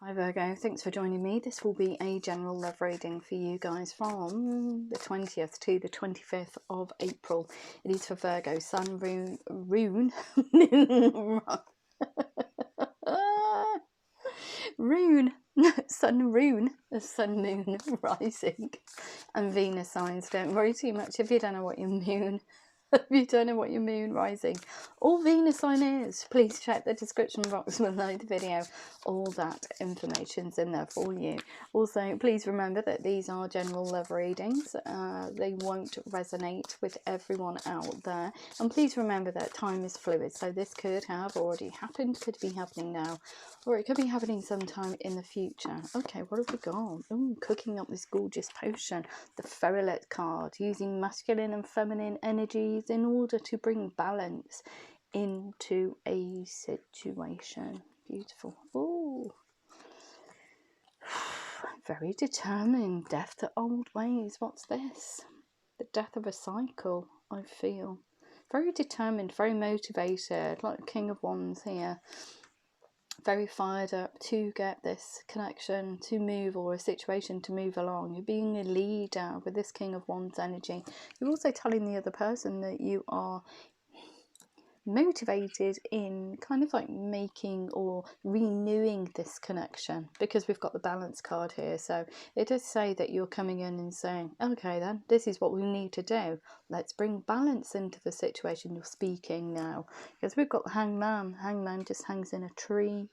Hi Virgo, thanks for joining me. This will be a general love reading for you guys from the 20th to the 25th of April. It is for Virgo, Sun, Rune, Rune, Sun, Moon, Rising, and Venus signs. Don't worry too much if you don't know what your moon if you don't know what your moon, rising, or Venus sign is. Please check the description box below the video. All that information's in there for you. Also, please remember that these are general love readings. They won't resonate with everyone out there. And please remember that time is fluid. So this could have already happened, could be happening now, or it could be happening sometime in the future. Okay, what have we got? Ooh, cooking up this gorgeous potion. The Ferret card, using masculine and feminine energies in order to bring balance into a situation. Beautiful. Oh, very determined. Death to old ways. What's this? The death of a cycle, I feel. Very determined, very motivated, like King of Wands here. Very fired up to get this connection to move, or a situation to move along. You're being a leader with this King of Wands energy. You're also telling the other person that you are motivated in kind of like making or renewing this connection, because we've got the balance card here. So it does say that you're coming in and saying, okay then, this is what we need to do, let's bring balance into the situation. You're speaking now, because we've got the hangman just hangs in a tree,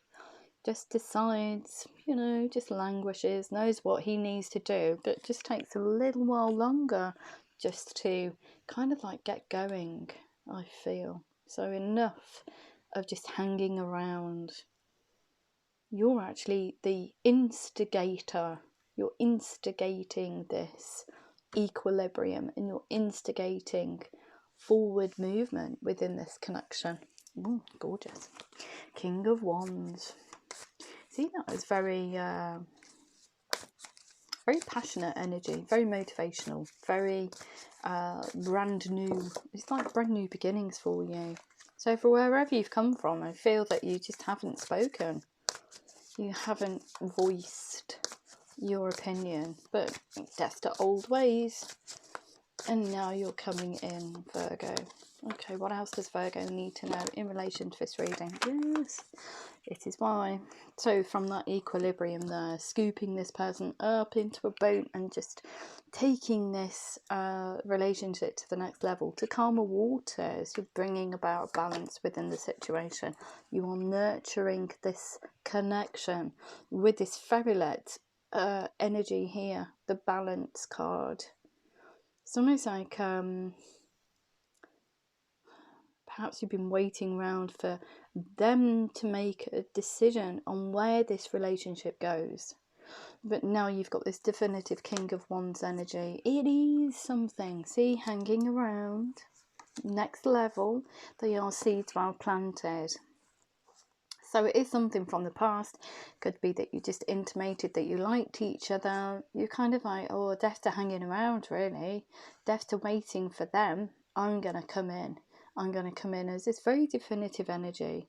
just decides, you know, just languishes, knows what he needs to do, but just takes a little while longer just to kind of like get going, I feel. So enough of just hanging around. You're actually the instigator. You're instigating this equilibrium, and you're instigating forward movement within this connection. Ooh, gorgeous. King of Wands. See, that was very passionate energy, very motivational, very brand new. It's like brand new beginnings for you. So for wherever you've come from, I feel that you just haven't spoken. You haven't voiced your opinion, but death to old ways. And now you're coming in, Virgo. Okay, what else does Virgo need to know in relation to this reading? Yes, it is why. So from that equilibrium there, scooping this person up into a boat and just taking this relationship to the next level, to calmer waters. You're bringing about balance within the situation. You are nurturing this connection with this ferret energy here, the balance card. It's almost like perhaps you've been waiting around for them to make a decision on where this relationship goes. But now you've got this definitive King of Wands energy. It is something. See, hanging around. Next level. They are seeds well planted. So it is something from the past. Could be that you just intimated that you liked each other. You're kind of like, oh, death to hanging around, really. Death to waiting for them. I'm going to come in. I'm going to come in as this very definitive energy.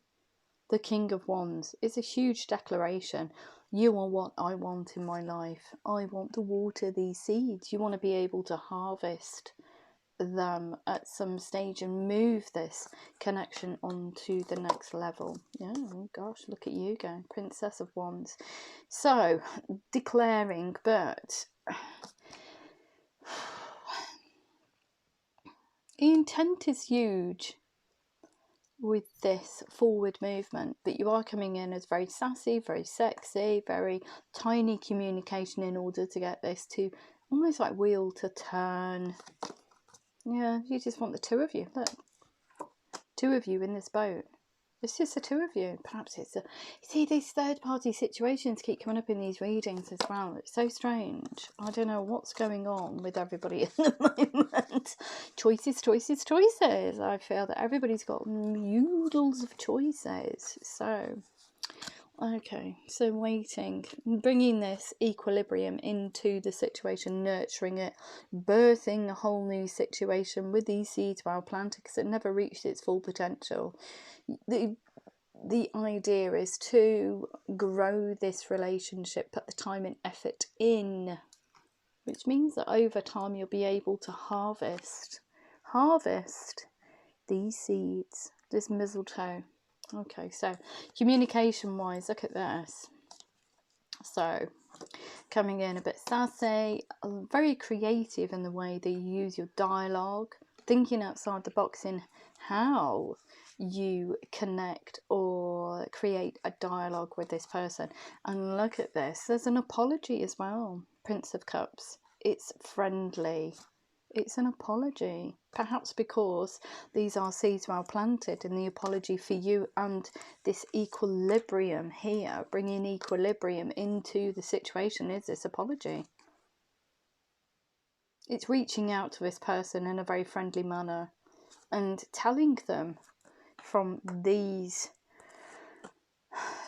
The King of Wands is a huge declaration. You are what I want in my life. I want to water these seeds. You want to be able to harvest them at some stage and move this connection on to the next level. Yeah, oh gosh, look at you go, Princess of Wands. So declaring, but the intent is huge with this forward movement, but you are coming in as very sassy, very sexy, very tiny communication in order to get this to almost like wheel to turn. Yeah, you just want the two of you. Look, two of you in this boat. It's just the two of you. Perhaps it's a... See, these third-party situations keep coming up in these readings as well. It's so strange. I don't know what's going on with everybody at the moment. Choices. I feel that everybody's got noodles of choices. So... okay, so waiting, bringing this equilibrium into the situation, nurturing it, birthing a whole new situation with these seeds while planted, because it never reached its full potential. the idea is to grow this relationship, put the time and effort in, which means that over time you'll be able to harvest these seeds, this mistletoe. Okay, so communication wise, look at this. So coming in a bit sassy, very creative in the way that you use your dialogue, thinking outside the box in how you connect or create a dialogue with this person. And look at this, there's an apology as well. Prince of Cups, it's friendly, it's an apology, perhaps because these are seeds well planted, and the apology for you and this equilibrium here, bringing equilibrium into the situation, is this apology. It's reaching out to this person in a very friendly manner and telling them from these,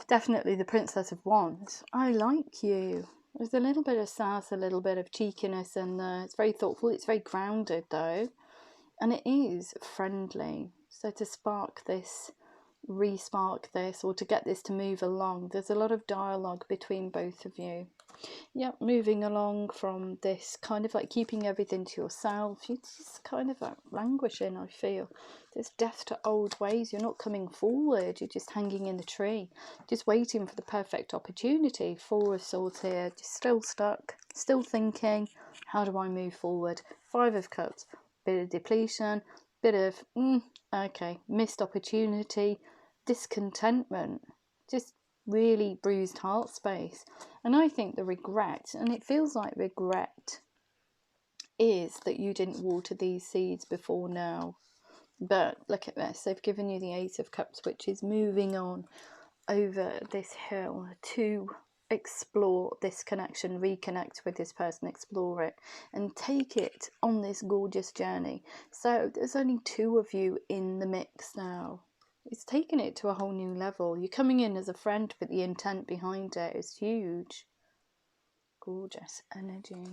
definitely the Princess of Wands, I like you. There's a little bit of sass, a little bit of cheekiness in there. It's very thoughtful, it's very grounded though, and it is friendly. So to spark this, re-spark this, or to get this to move along, there's a lot of dialogue between both of you. Yep, moving along from this kind of like keeping everything to yourself. You're just kind of like languishing, I feel. There's death to old ways. You're not coming forward. You're just hanging in the tree, just waiting for the perfect opportunity. Four of Swords here, just still stuck, still thinking, how do I move forward? Five of Cups, bit of depletion, bit of, okay, missed opportunity, discontentment, just really bruised heart space. And I think the regret, and it feels like regret, is that you didn't water these seeds before now. But look at this, they've given you the Ace of Cups, which is moving on over this hill to explore this connection, reconnect with this person, explore it and take it on this gorgeous journey. So there's only two of you in the mix now. It's taken it to a whole new level. You're coming in as a friend, but the intent behind it is huge. Gorgeous energy.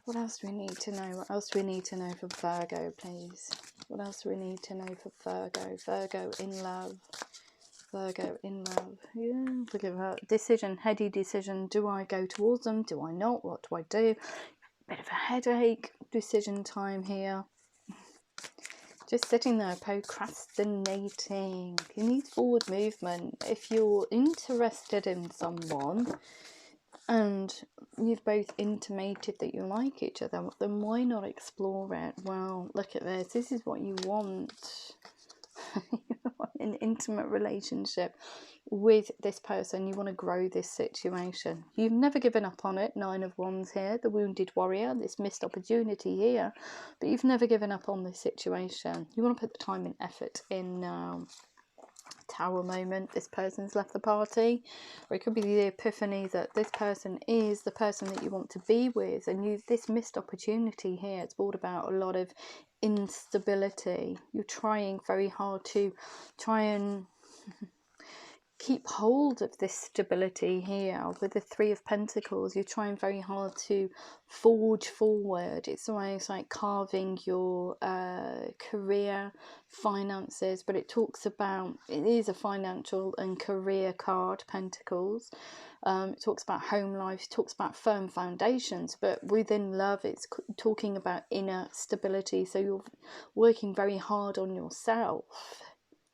What else do we need to know? What else do we need to know for Virgo, please? What else do we need to know for Virgo? Virgo in love. Virgo in love. Yeah, look at that. Decision, heady decision. Do I go towards them? Do I not? What do I do? Bit of a headache. Decision time here. Just sitting there procrastinating. You need forward movement. If you're interested in someone and you've both intimated that you like each other, then why not explore it? Well, look at this. This is what you want. An intimate relationship with this person. You want to grow this situation. You've never given up on it. Nine of Wands here, the wounded warrior, this missed opportunity here, but you've never given up on this situation. You want to put the time and effort in now. Tower moment, this person's left the party, or it could be the epiphany that this person is the person that you want to be with, and you've this missed opportunity here. It's brought about a lot of instability. You're trying very hard to try and keep hold of this stability here with the Three of Pentacles. You're trying very hard to forge forward. It's almost like carving your career, finances, but it talks about, it is a financial and career card, Pentacles. It talks about home life, it talks about firm foundations, but within love it's talking about inner stability. So you're working very hard on yourself,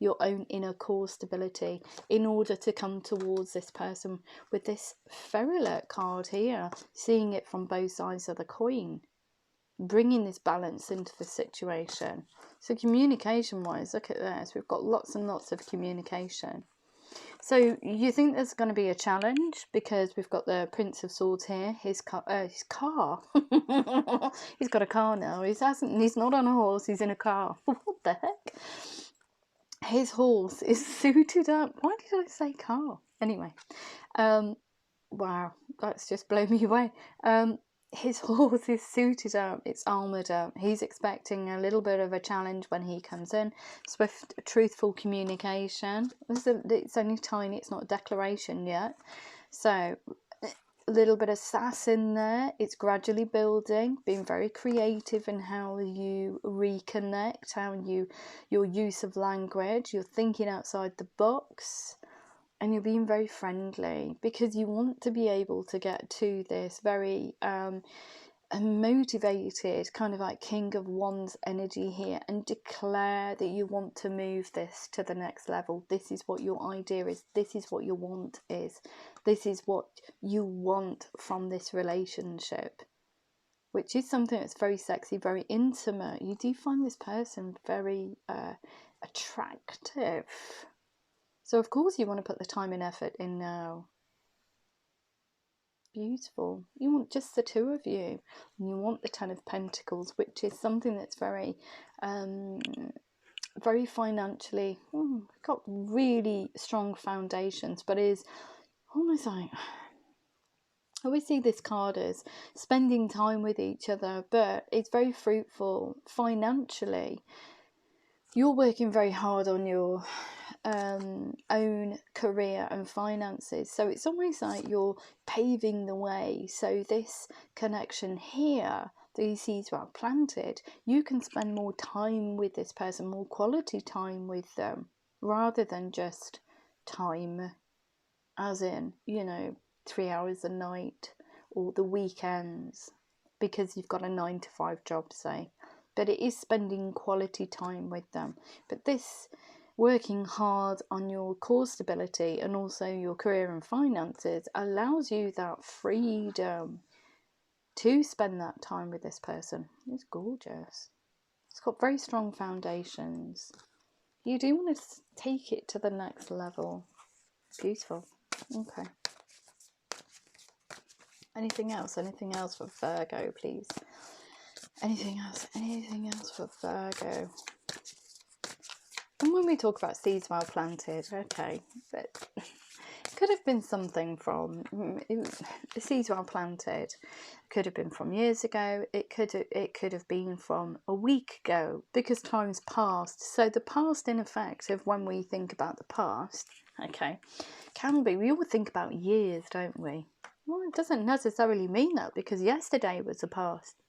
your own inner core stability, in order to come towards this person with this Fairy Alert card here, seeing it from both sides of the coin, bringing this balance into the situation. So communication wise, look at this, we've got lots and lots of communication. So you think there's going to be a challenge because we've got the Prince of Swords here, his car he's got a car now. He's not on a horse, he's in a car. What the heck? His horse is suited up. Why did I say car? Anyway, wow, that's just blown me away. His horse is suited up, it's armoured up. He's expecting a little bit of a challenge when he comes in. Swift, truthful communication. It's only tiny, it's not a declaration yet. So a little bit of sass in there. It's gradually building, being very creative in how you reconnect, your use of language, you're thinking outside the box, and you're being very friendly because you want to be able to get to this very motivated kind of like King of Wands energy here and declare that you want to move this to the next level. This is what your idea is. This is what your want is. This is what you want from this relationship, which is something that's very sexy, very intimate. You do find this person very attractive. So of course you want to put the time and effort in now. Beautiful. You want just the two of you, and you want the Ten of Pentacles, which is something that's very very financially got really strong foundations, but is almost like, I always see this card as spending time with each other, but it's very fruitful financially. You're working very hard on your own career and finances, so it's almost like you're paving the way. So this connection here, these seeds are planted, you can spend more time with this person, more quality time with them, rather than just time as in, 3 hours a night or the weekends, because you've got a 9 to 5 job, say. But it is spending quality time with them. But this working hard on your core stability and also your career and finances allows you that freedom to spend that time with this person. It's gorgeous. It's got very strong foundations. You do want to take it to the next level. Beautiful. Okay. Anything else? Anything else for Virgo, please? Anything else? Anything else for Virgo? And when we talk about seeds well planted, okay, but it could have been something from seeds well planted. Could have been from years ago. It could have been from a week ago, because time's passed. So the past, in effect, of when we think about the past, okay, can be. We all think about years, don't we? Well, it doesn't necessarily mean that, because yesterday was the past.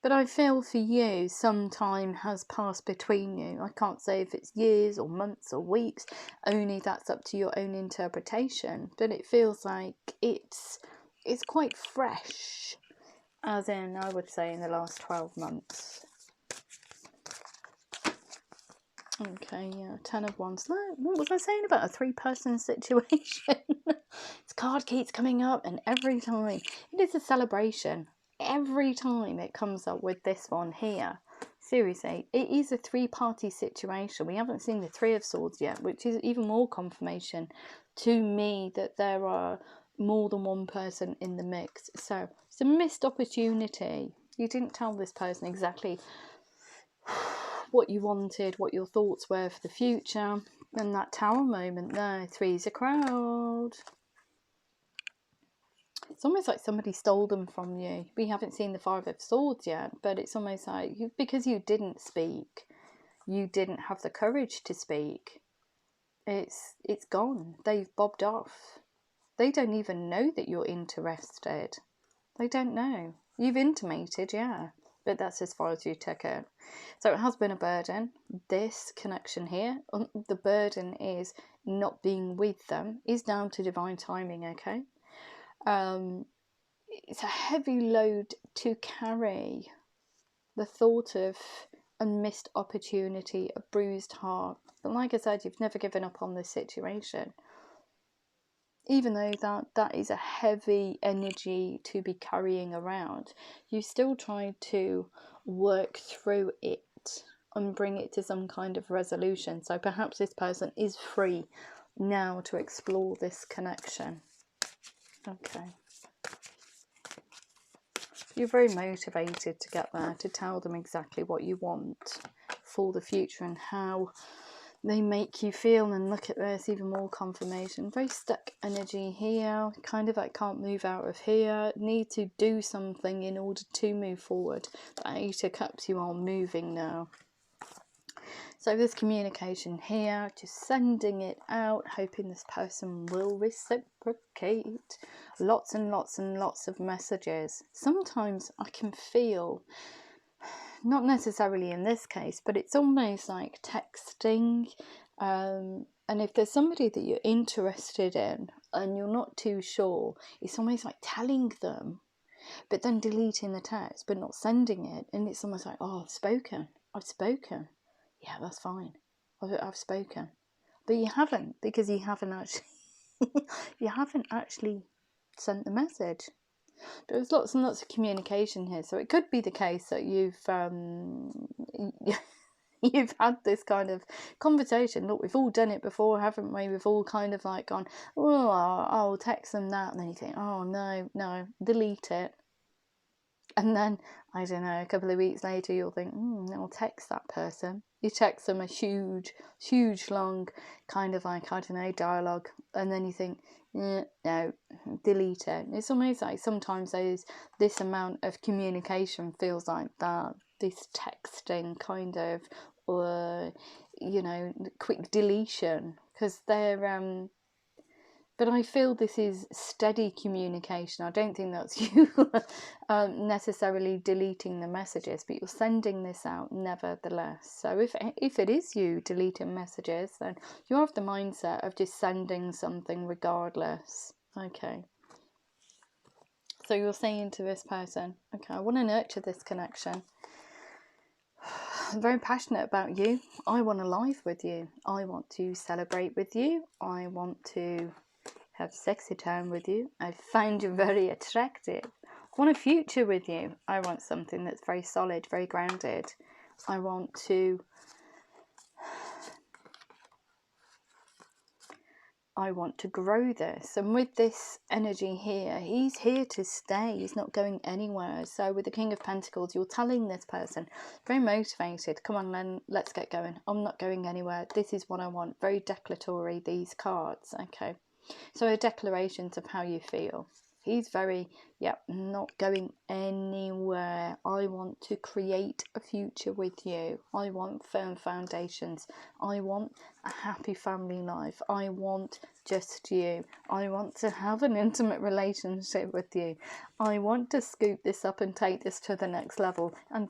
But I feel for you, some time has passed between you. I can't say if it's years or months or weeks, only that's up to your own interpretation. But it feels like it's quite fresh, as in, I would say, in the last 12 months. Okay, yeah, 10 of Wands. What was I saying about a 3-person situation? This card keeps coming up, and every time it is a celebration. Every time it comes up with this one here, seriously, it is a 3-party situation. We haven't seen the 3 of Swords yet, which is even more confirmation to me that there are more than one person in the mix. So it's a missed opportunity. You didn't tell this person exactly what you wanted, what your thoughts were for the future. And that Tower moment there, 3's a crowd. It's almost like somebody stole them from you. We haven't seen the 5 of Swords yet, but it's almost like because you didn't speak, you didn't have the courage to speak. It's gone. They've bobbed off. They don't even know that you're interested. They don't know. You've intimated, yeah, but that's as far as you took it. So it has been a burden. This connection here, the burden is not being with them, is down to divine timing, okay? It's a heavy load to carry. The thought of a missed opportunity, a bruised heart. But like I said, you've never given up on this situation. Even though that is a heavy energy to be carrying around, you still try to work through it and bring it to some kind of resolution. So perhaps this person is free now to explore this connection. Okay. You're very motivated to get there, to tell them exactly what you want for the future and how they make you feel. And look at this, even more confirmation. Very stuck energy here, kind of like can't move out of here, need to do something in order to move forward. But 8 of Cups, you are moving now. So this communication here, just sending it out, hoping this person will reciprocate. Lots and lots and lots of messages. Sometimes I can feel, not necessarily in this case, but it's almost like texting. And if there's somebody that you're interested in and you're not too sure, it's almost like telling them, but then deleting the text, but not sending it. And it's almost like, oh, I've spoken. Yeah, that's fine. I've spoken. But you haven't, because you haven't actually, you haven't actually sent the message. There's lots and lots of communication here. So it could be the case that you've you've had this kind of conversation. Look, we've all done it before, haven't we? We've all kind of like gone, oh, I'll text them that, and then you think, oh no, delete it. And then, I don't know, a couple of weeks later you'll think, I'll text that person. You text them a huge long kind of like, I don't know, dialogue, and then you think, no, delete it. It's almost like sometimes this amount of communication feels like that, this texting kind of, or, you know, quick deletion, because they're but I feel this is steady communication. I don't think that's you necessarily deleting the messages, but you're sending this out nevertheless. So if it is you deleting messages, then you have the mindset of just sending something regardless. Okay. So you're saying to this person, okay, I want to nurture this connection. I'm very passionate about you. I want a life with you. I want to celebrate with you. I want to have sexy time with you. I find you very attractive. I want a future with you. I want something that's very solid, very grounded. I want to grow this. And with this energy here, he's here to stay. He's not going anywhere. So with the King of Pentacles, you're telling this person, very motivated, come on, Len, let's get going. I'm not going anywhere. This is what I want. Very declaratory, these cards. Okay. So a declaration of how you feel. He's very, not going anywhere. I want to create a future with you. I want firm foundations. I want a happy family life. I want just you. I want to have an intimate relationship with you. I want to scoop this up and take this to the next level. And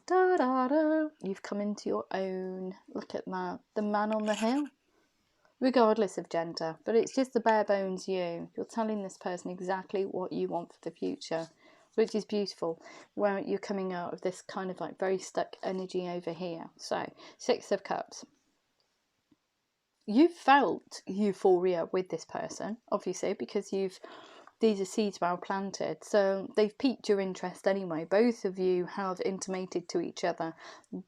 you've come into your own. Look at that. The man on the hill. Regardless of gender, but it's just the bare bones you. You're telling this person exactly what you want for the future, which is beautiful, where you're coming out of this kind of like very stuck energy over here. So, Six of Cups. You've felt euphoria with this person, obviously, because these are seeds well planted, so they've piqued your interest anyway. Both of you have intimated to each other.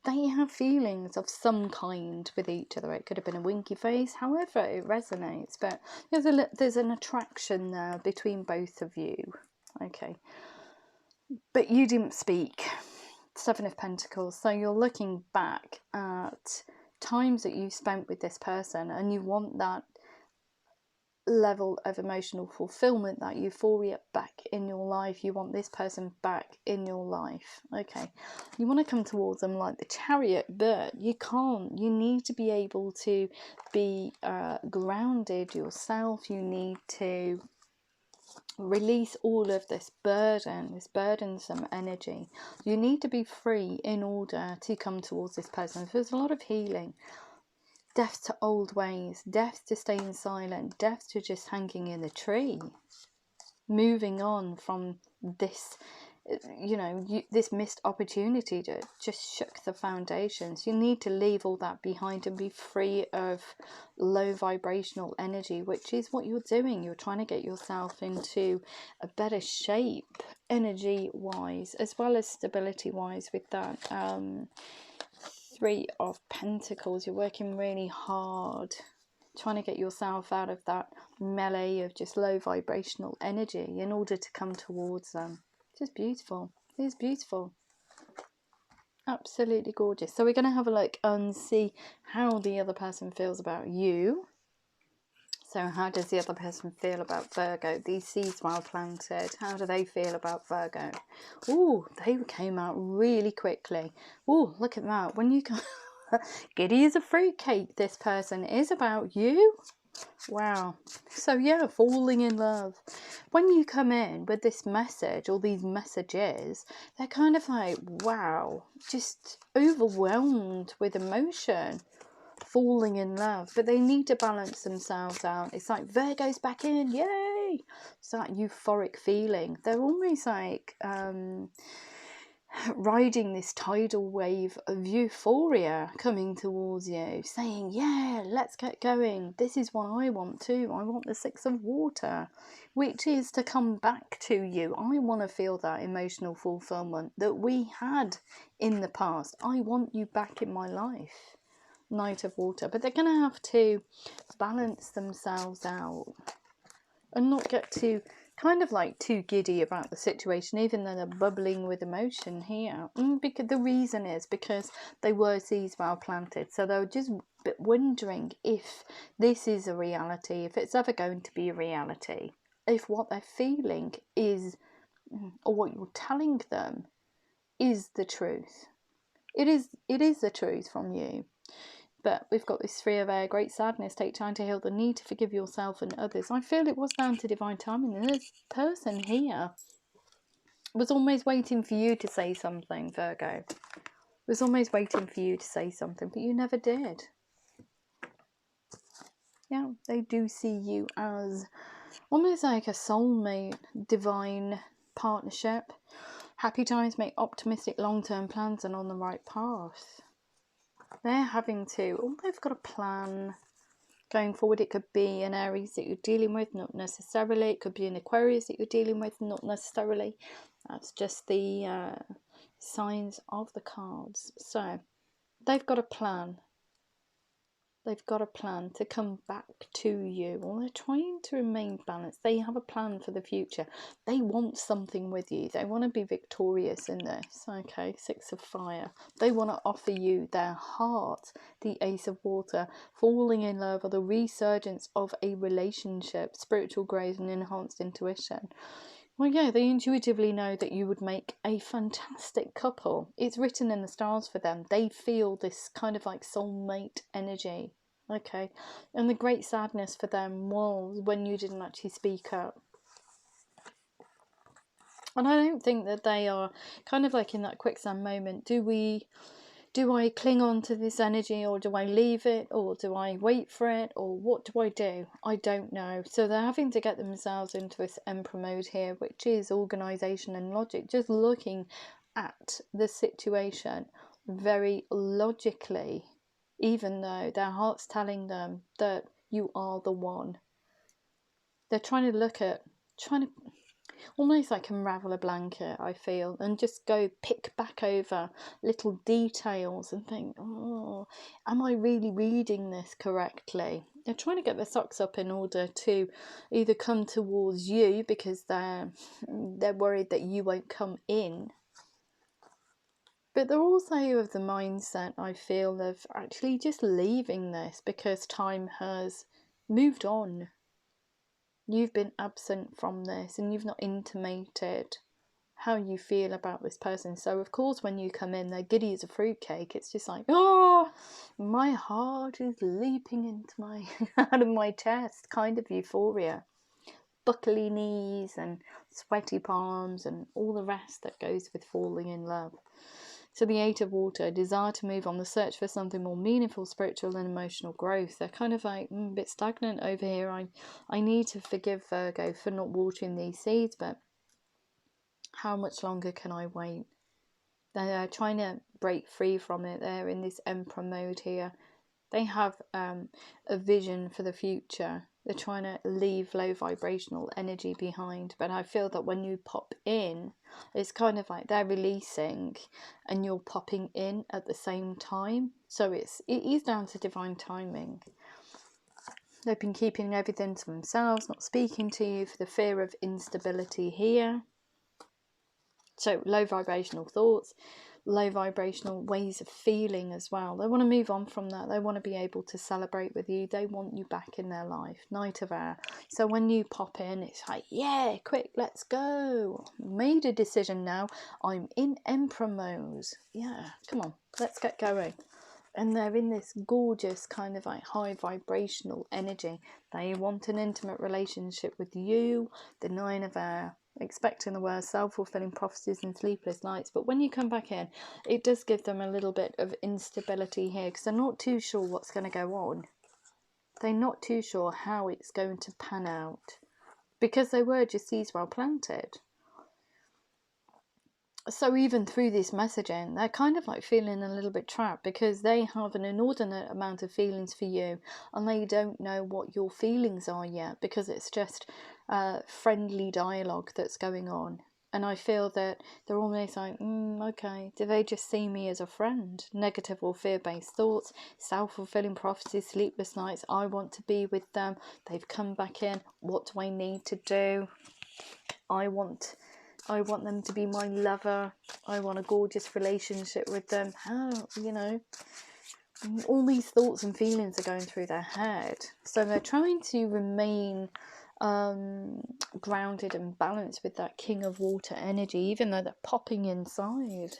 They have feelings of some kind with each other. It could have been a winky face, however it resonates, but there's an attraction there between both of you. Okay, but you didn't speak. Seven of Pentacles. So you're looking back at times that you spent with this person, and you want that level of emotional fulfillment, that euphoria back in your life. You want this person back in your life. Okay, you want to come towards them like the Chariot, but you can't. You need to be able to be grounded yourself. You need to release all of this burden, this burdensome energy. You need to be free in order to come towards this person. There's a lot of healing. Death to old ways, death to staying silent, death to just hanging in the tree. Moving on from this, this missed opportunity to just shook the foundations. You need to leave all that behind and be free of low vibrational energy, which is what you're doing. You're trying to get yourself into a better shape, energy-wise, as well as stability-wise with that. Three of Pentacles. You're working really hard trying to get yourself out of that melee of just low vibrational energy in order to come towards them. Just beautiful. It's beautiful. Absolutely gorgeous. So we're going to have a look and see how the other person feels about you. So how does the other person feel about Virgo? These seeds well planted. How do they feel about Virgo? Oh, they came out really quickly. Oh, look at that. When you go, Giddy as a fruitcake, this person is about you. Wow. So yeah, falling in love. When you come in with this message or these messages, they're kind of like, wow, just overwhelmed with emotion, falling in love. But they need to balance themselves out. It's like Virgo's back in, yay! It's that euphoric feeling. They're almost like riding this tidal wave of euphoria coming towards you, saying, yeah, let's get going. This is what I want too. I want the Six of Water, which is to come back to you. I want to feel that emotional fulfillment that we had in the past. I want you back in my life. Knight of Water. But they're going to have to balance themselves out and not get too kind of like too giddy about the situation, even though they're bubbling with emotion here. Because the reason is because they were seeds well planted, so they were just wondering if this is a reality, if it's ever going to be a reality, if what they're feeling is, or what you're telling them, is the truth. It is the truth from you. But we've got this Three of Air, great sadness, take time to heal the need to forgive yourself and others. I feel it was down to divine timing. And this person here was almost waiting for you to say something, Virgo. Was almost waiting for you to say something, but you never did. Yeah, they do see you as almost like a soulmate, divine partnership. Happy times, make optimistic long-term plans and on the right path. They're having to, they've got a plan going forward. It could be an Aries that you're dealing with, not necessarily. It could be an Aquarius that you're dealing with, not necessarily. That's just the signs of the cards. So they've got a plan. They've got a plan to come back to you. Well, they're trying to remain balanced. They have a plan for the future. They want something with you. They want to be victorious in this. Okay, Six of Fire. They want to offer you their heart. The Ace of Water. Falling in love, or the resurgence of a relationship. Spiritual growth and enhanced intuition. Well, yeah, they intuitively know that you would make a fantastic couple. It's written in the stars for them. They feel this kind of like soulmate energy. Okay, and the great sadness for them was when you didn't actually speak up. And I don't think that they are kind of like in that quicksand moment. Do I cling on to this energy, or do I leave it, or do I wait for it, or what do I do? I don't know. So they're having to get themselves into this Emperor mode here, which is organisation and logic, just looking at the situation very logically, even though their heart's telling them that you are the one. They're trying to almost like unravel a blanket, I feel, and just go pick back over little details and think, oh, am I really reading this correctly? They're trying to get their socks up in order to either come towards you because they're worried that you won't come in. But they're also of the mindset, I feel, of actually just leaving this because time has moved on. You've been absent from this and you've not intimated how you feel about this person. So of course when you come in, they're giddy as a fruitcake. It's just like, oh, my heart is leaping into my out of my chest, kind of euphoria. Buckly knees and sweaty palms and all the rest that goes with falling in love. So the Eight of Water, desire to move on, the search for something more meaningful, spiritual and emotional growth. They're kind of like a bit stagnant over here. I need to forgive Virgo for not watering these seeds, but how much longer can I wait? They're trying to break free from it. They're in this Emperor mode here. They have a vision for the future. They're trying to leave low vibrational energy behind. But I feel that when you pop in, it's kind of like they're releasing and you're popping in at the same time. So it is down to divine timing. They've been keeping everything to themselves, not speaking to you for the fear of instability here. So low vibrational thoughts, low vibrational ways of feeling as well. They want to move on from that. They want to be able to celebrate with you. They want you back in their life. Knight of Air. So when you pop in, it's like, yeah, quick, let's go. Made a decision now. I'm in Emperor mode. Yeah, come on, let's get going. And they're in this gorgeous kind of like high vibrational energy. They want an intimate relationship with you. The 9 of air, expecting the worst, self-fulfilling prophecies and sleepless nights. But when you come back in, it does give them a little bit of instability here, because they're not too sure what's going to go on. They're not too sure how it's going to pan out, because they were just seeds well planted. So even through this messaging, they're kind of like feeling a little bit trapped, because they have an inordinate amount of feelings for you, and they don't know what your feelings are yet, because it's just friendly dialogue that's going on. And I feel that they're almost like, okay, do they just see me as a friend? Negative or fear-based thoughts, self-fulfilling prophecies, sleepless nights, I want to be with them. They've come back in. What do I need to do? I want them to be my lover. I want a gorgeous relationship with them. How, all these thoughts and feelings are going through their head. So they're trying to remain grounded and balanced with that King of Water energy, even though they're popping inside.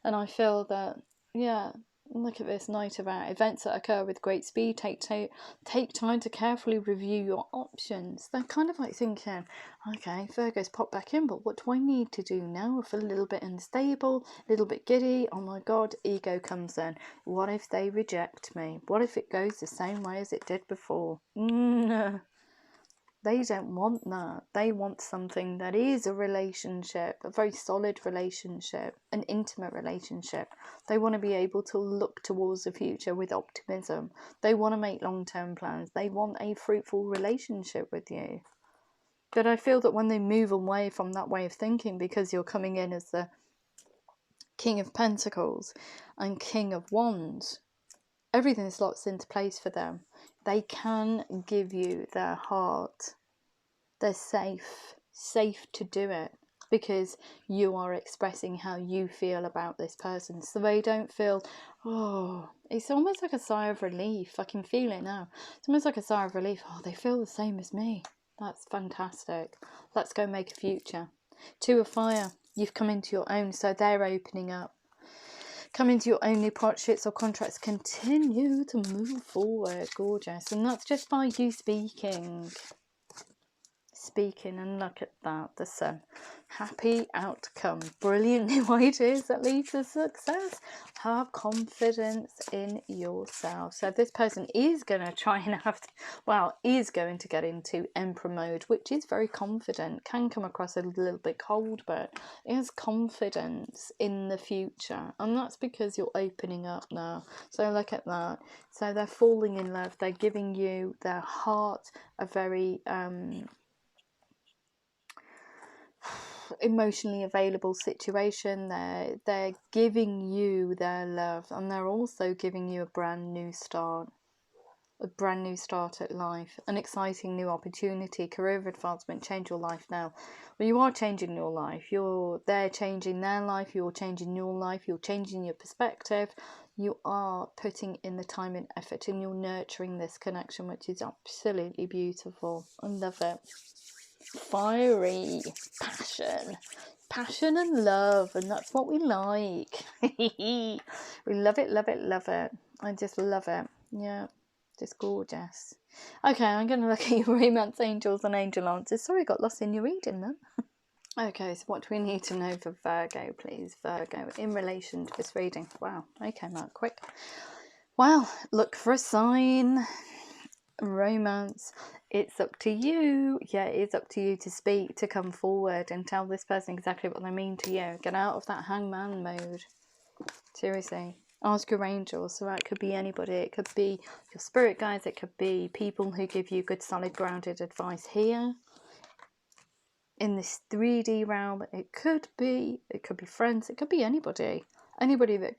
And I feel that, yeah, look at this Knight of Air. Events that occur with great speed. Take time to carefully review your options. They're kind of like thinking, okay, Virgo's popped back in, but what do I need to do now? I feel a little bit unstable, a little bit giddy. Oh my God, ego comes in. What if they reject me? What if it goes the same way as it did before? No. They don't want that. They want something that is a relationship, a very solid relationship, an intimate relationship. They want to be able to look towards the future with optimism. They want to make long-term plans. They want a fruitful relationship with you. But I feel that when they move away from that way of thinking, because you're coming in as the King of Pentacles and King of Wands, everything slots into place for them. They can give you their heart. They're safe to do it, because you are expressing how you feel about this person. So they don't feel, oh, it's almost like a sigh of relief. I can feel it now. It's almost like a sigh of relief. Oh, they feel the same as me. That's fantastic. Let's go make a future. 2 of Fire. You've come into your own, so they're opening up. Come into your own new partnerships or contracts. Continue to move forward. Gorgeous. And that's just by you speaking, and look at that, the Sun. Happy outcome, brilliant new ideas that lead to success. Have confidence in yourself. So this person is going to try and is going to get into Emperor mode, which is very confident. Can come across a little bit cold, but is confidence in the future, and that's because you're opening up now. So look at that. So they're falling in love. They're giving you their heart, a very emotionally available situation. They're giving you their love, and they're also giving you a brand new start at life, an exciting new opportunity, career advancement. Change your life now. Well, you are changing your life. They're changing their life, you're changing your life, you're changing your perspective. You are putting in the time and effort, and you're nurturing this connection, which is absolutely beautiful. I love it. Fiery passion and love, and that's what we like. We love it. I just love it. Yeah, just gorgeous. Okay, I'm going to look at your romance angels and angel answers. Sorry, I got lost in your reading then. Okay, so what do we need to know for Virgo, please? Virgo, in relation to this reading. Wow, okay, Mark, quick. Well, look for a sign. Romance, it's up to you. Yeah, it's up to you to speak, to come forward and tell this person exactly what they mean to you. Get out of that hangman mode. Seriously, ask your angels. So that could be anybody. It could be your spirit guides. It could be people who give you good, solid, grounded advice here in this 3D realm. It could be friends. It could be anybody that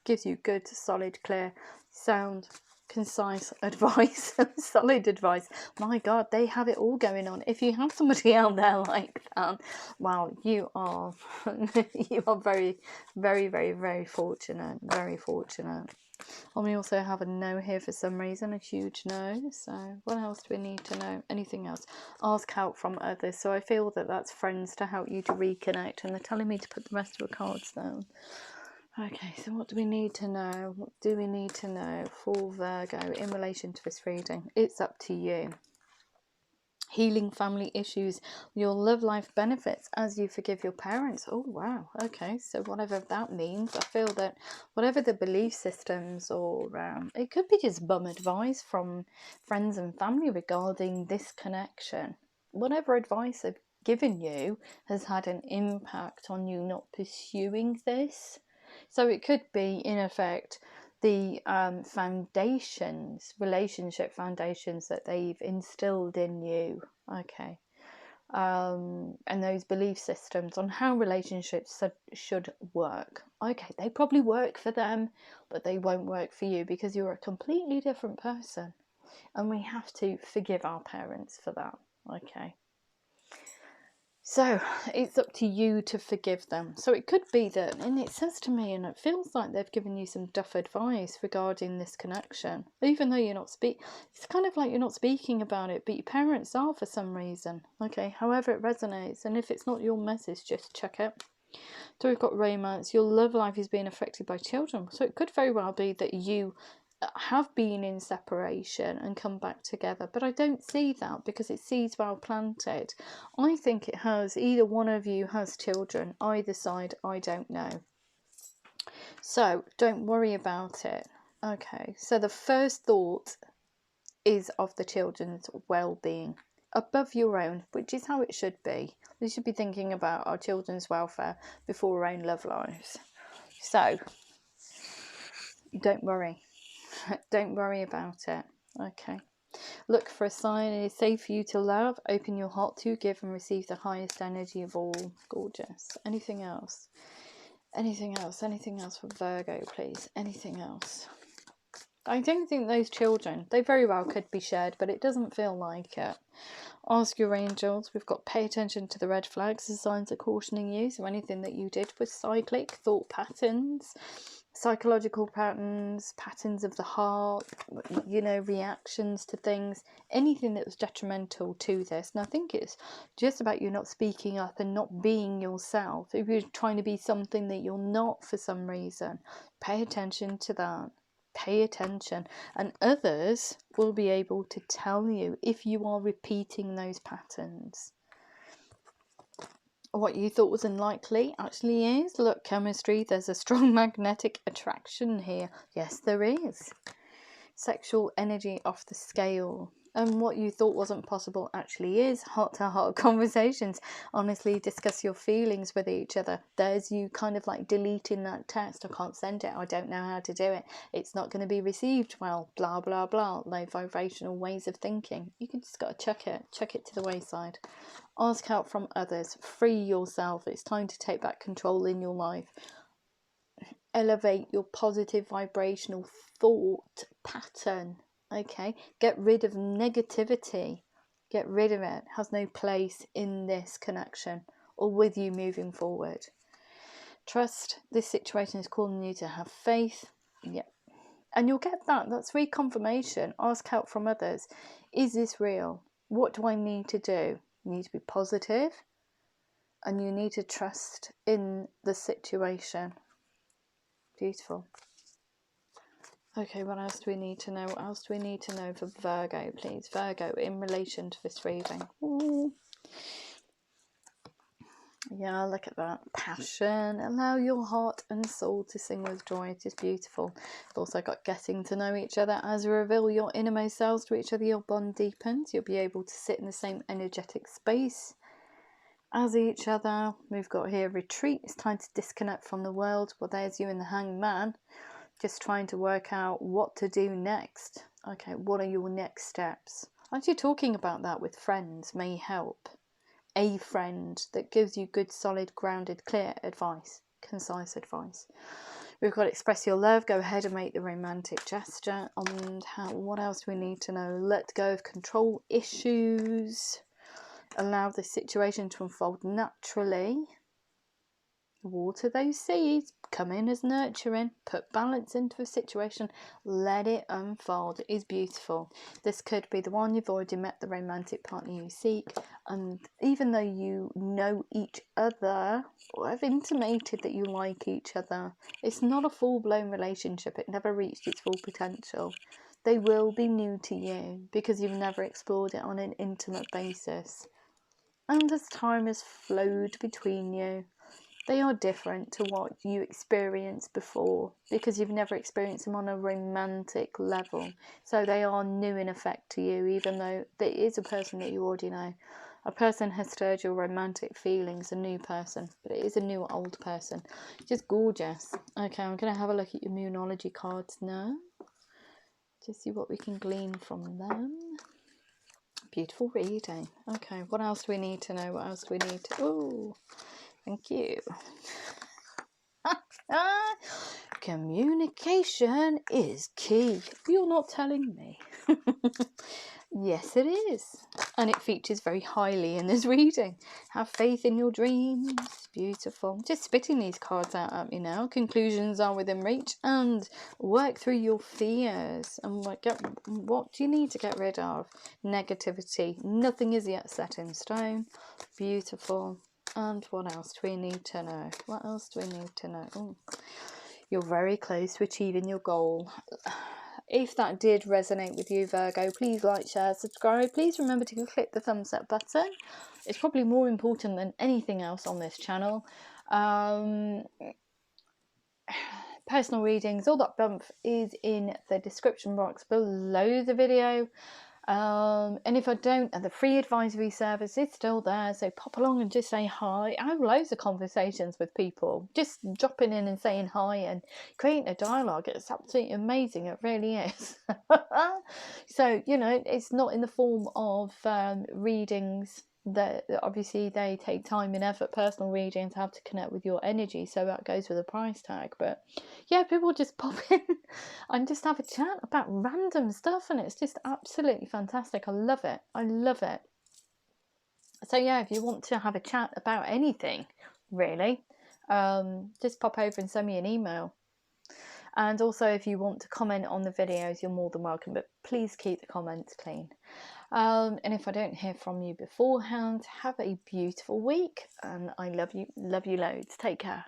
gives you good, solid, clear, sound, concise advice. Solid advice. My God, they have it all going on. If you have somebody out there like that, wow, you are very, very, very, very fortunate. Very fortunate. And we also have a no here for some reason, a huge no. So what else do we need to know? Anything else? Ask help from others. So I feel that that's friends to help you to reconnect, and they're telling me to put the rest of the cards down. Okay, so what do we need to know? What do we need to know for Virgo in relation to this reading? It's up to you. Healing family issues, your love life benefits as you forgive your parents. Oh wow, okay, so whatever that means, I feel that whatever the belief systems, or it could be just bum advice from friends and family regarding this connection. Whatever advice they've given you has had an impact on you not pursuing this. So it could be, in effect, the foundations, relationship foundations that they've instilled in you. Okay. And those belief systems on how relationships should work. Okay, they probably work for them, but they won't work for you because you're a completely different person. And we have to forgive our parents for that. Okay. So it's up to you to forgive them. So it could be that, and it says to me, and it feels like they've given you some duff advice regarding this connection, even though you're not it's kind of like you're not speaking about it, but your parents are for some reason. Okay, however it resonates, and if it's not your message, just check it. So we've got romance. Your love life is being affected by children. So it could very well be that you have been in separation and come back together, but I don't see that because it seeds well planted. I think it has, either one of you has children, either side, I don't know. So don't worry about it. Okay, so the first thought is of the children's well-being above your own, which is how it should be. We should be thinking about our children's welfare before our own love lives. So don't worry. Don't worry about it. Okay. Look for a sign it is safe for you to love. Open your heart to give and receive the highest energy of all. Gorgeous. Anything else? Anything else? Anything else for Virgo, please? Anything else? I don't think those children, they very well could be shared, but it doesn't feel like it. Ask your angels. We've got pay attention to the red flags. The signs are cautioning you. So anything that you did was cyclic, thought patterns, psychological patterns, patterns of the heart, reactions to things, anything that was detrimental to this. And I think it's just about you not speaking up and not being yourself. If you're trying to be something that you're not for some reason, pay attention to that. Pay attention, and others will be able to tell you if you are repeating those patterns. What you thought was unlikely actually is. Look, chemistry, there's a strong magnetic attraction here. Yes, there is. Sexual energy off the scale. And what you thought wasn't possible actually is. Heart-to-heart conversations. Honestly, discuss your feelings with each other. There's you kind of like deleting that text. I can't send it. I don't know how to do it. It's not going to be received well. Blah, blah, blah. Low vibrational ways of thinking. You can just got to check it. Check it to the wayside. Ask help from others. Free yourself. It's time to take back control in your life. Elevate your positive vibrational thought pattern. Okay, get rid of negativity. Get rid of it. It has no place in this connection or with you moving forward. Trust. This situation is calling you to have faith. Yep. And you'll get that. That's reconfirmation. Ask help from others. Is this real? What do I need to do? You need to be positive and you need to trust in the situation. Beautiful. Okay, what else do we need to know? What else do we need to know for Virgo, please? Virgo, in relation to this reading. Ooh. Yeah, look at that. Passion. Allow your heart and soul to sing with joy. It is beautiful. We've also got getting to know each other. As you reveal your innermost selves to each other, your bond deepens. You'll be able to sit in the same energetic space as each other. We've got here retreat. It's time to disconnect from the world. Well, there's you in the Hangman. Just trying to work out what to do next. Okay, what are your next steps? Actually, talking about that with friends may help. A friend that gives you good, solid, grounded, clear advice, concise advice. We've got to express your love. Go ahead and make the romantic gesture. And what else do we need to know? Let go of control issues. Allow the situation to unfold naturally. water those seeds, come in as nurturing, put balance into a situation, let it unfold. It is beautiful. This could be the one you've already met, the romantic partner you seek, and even though you know each other or have intimated that you like each other, it's not a full-blown relationship. It never reached its full potential. They will be new to you because you've never explored it on an intimate basis. And as time has flowed between you, they are different to what you experienced before because you've never experienced them on a romantic level. So they are new in effect to you, even though there is a person that you already know. A person has stirred your romantic feelings, a new person, but it is a new old person. Just gorgeous. Okay, I'm going to have a look at your Moonology cards now to see what we can glean from them. Beautiful reading. Okay, what else do we need to know? What else do we need to... Oh, thank you. Communication is key. You're not telling me. Yes, it is. And it features very highly in this reading. Have faith in your dreams. Beautiful. Just spitting these cards out at me now. Conclusions are within reach. And work through your fears. And what do you need to get rid of? Negativity. Nothing is yet set in stone. Beautiful. And what else do we need to know? What else do we need to know? Ooh. You're very close to achieving your goal. If that did resonate with you, Virgo, please like, share, subscribe. Please remember to click the thumbs up button. It's probably more important than anything else on this channel. Personal readings, all that bump is in the description box below the video. And if I don't, and the free advisory service is still there, so pop along and just say hi. I have loads of conversations with people, just dropping in and saying hi and creating a dialogue. It's absolutely amazing, it really is. So, you know, it's not in the form of readings. That obviously they take time and effort. Personal readings have to connect with your energy, so that goes with a price tag. But yeah, people just pop in and just have a chat about random stuff, and it's just absolutely fantastic. I love it. I love it. So yeah, if you want to have a chat about anything, really, just pop over and send me an email. And also, if you want to comment on the videos, you're more than welcome, but please keep the comments clean. And if I don't hear from you beforehand, have a beautiful week, and I love you loads. Take care.